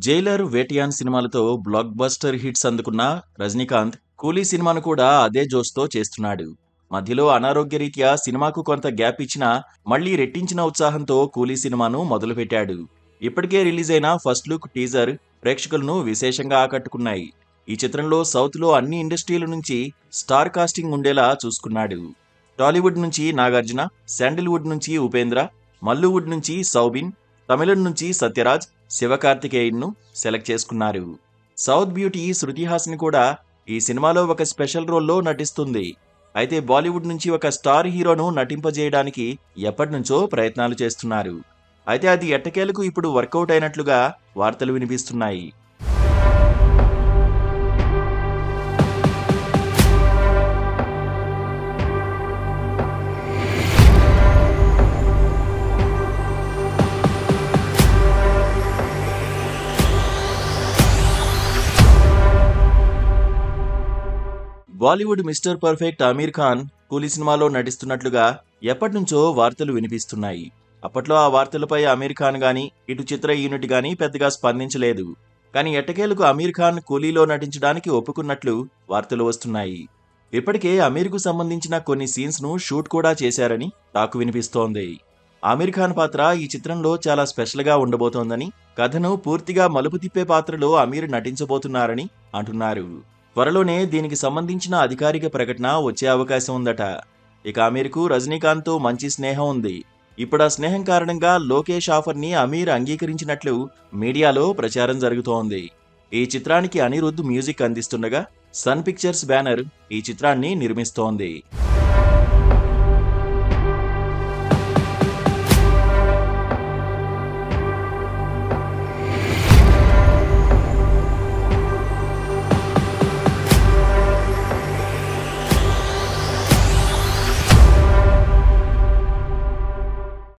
Jailer, వేటియాన్ సినిమాలతో block buster hits అందుకున్న రజనీకాంత్ కూలీ సినిమాను కూడా అదే జోష్తో చేస్తున్నాడు. మధ్యలో అనారోగ్యరీత్యా సినిమాకు కొంత గ్యాప్ ఇచ్చినా మళ్లీ రెట్టించిన ఉత్సాహంతో కూలీ సినిమాను మొదలుపెట్టాడు. ఇప్పటికే రిలీజ్ అయిన ఫస్ట్ లుక్ టీజర్ ప్రేక్షకులను విశేషంగా ఆకట్టుకున్నాయి. ఈ చిత్రంలో సౌత్ లో అన్ని ఇండస్ట్రీల నుంచి స్టార్ కాస్టింగ్ ఉండేలా చూసుకున్నాడు. టాలీవుడ్ నుంచి నాగార్జున, శాండిల్వుడ్ నుంచి ఉపేంద్ర, మల్లువుడ్ నుంచి సౌబిన్, తమిళం నుంచి సత్యరాజ్, శివకార్తికేయన్ను సెలెక్ట్ చేసుకున్నారు. సౌత్ బ్యూటీ శృతి హాసన్ కూడా ఈ సినిమాలో ఒక స్పెషల్ రోల్లో నటిస్తుంది. అయితే బాలీవుడ్ నుంచి ఒక స్టార్ హీరోను నటింపజేయడానికి ఎప్పటినుంచో ప్రయత్నాలు చేస్తున్నారు. అయితే అది ఎట్టకేలకు ఇప్పుడు వర్కౌట్ అయినట్లుగా వార్తలు వినిపిస్తున్నాయి. బాలీవుడ్ మిస్టర్ పర్ఫెక్ట్ అమీర్ ఖాన్ కూలీ సినిమాలో నటిస్తున్నట్లుగా ఎప్పటినుంచో వార్తలు వినిపిస్తున్నాయి. అప్పట్లో ఆ వార్తలపై అమీర్ ఖాన్ గాని, ఇటు చిత్ర యూనిట్ గాని పెద్దగా స్పందించలేదు. కానీ ఎట్టకేలకు అమీర్ ఖాన్ కూలీలో నటించడానికి ఒప్పుకున్నట్లు వార్తలు వస్తున్నాయి. ఇప్పటికే అమీర్కు సంబంధించిన కొన్ని సీన్స్ ను షూట్ కూడా చేశారని టాక్ వినిపిస్తోంది. అమీర్ ఖాన్ పాత్ర ఈ చిత్రంలో చాలా స్పెషల్ గా ఉండబోతోందని, కథను పూర్తిగా మలుపు తిప్పే పాత్రలో అమీర్ నటించబోతున్నారని అంటున్నారు. త్వరలోనే దీనికి సంబంధించిన అధికారిక ప్రకటన వచ్చే అవకాశం ఉందట. ఇక అమీర్కు రజనీకాంత్తో మంచి స్నేహం ఉంది. ఇప్పుడు ఆ స్నేహం కారణంగా లోకేష్ ఆఫర్ని అమీర్ అంగీకరించినట్లు మీడియాలో ప్రచారం జరుగుతోంది. ఈ చిత్రానికి అనిరుద్ధ్ మ్యూజిక్ అందిస్తుండగా సన్ పిక్చర్స్ బ్యానర్ ఈ చిత్రాన్ని నిర్మిస్తోంది.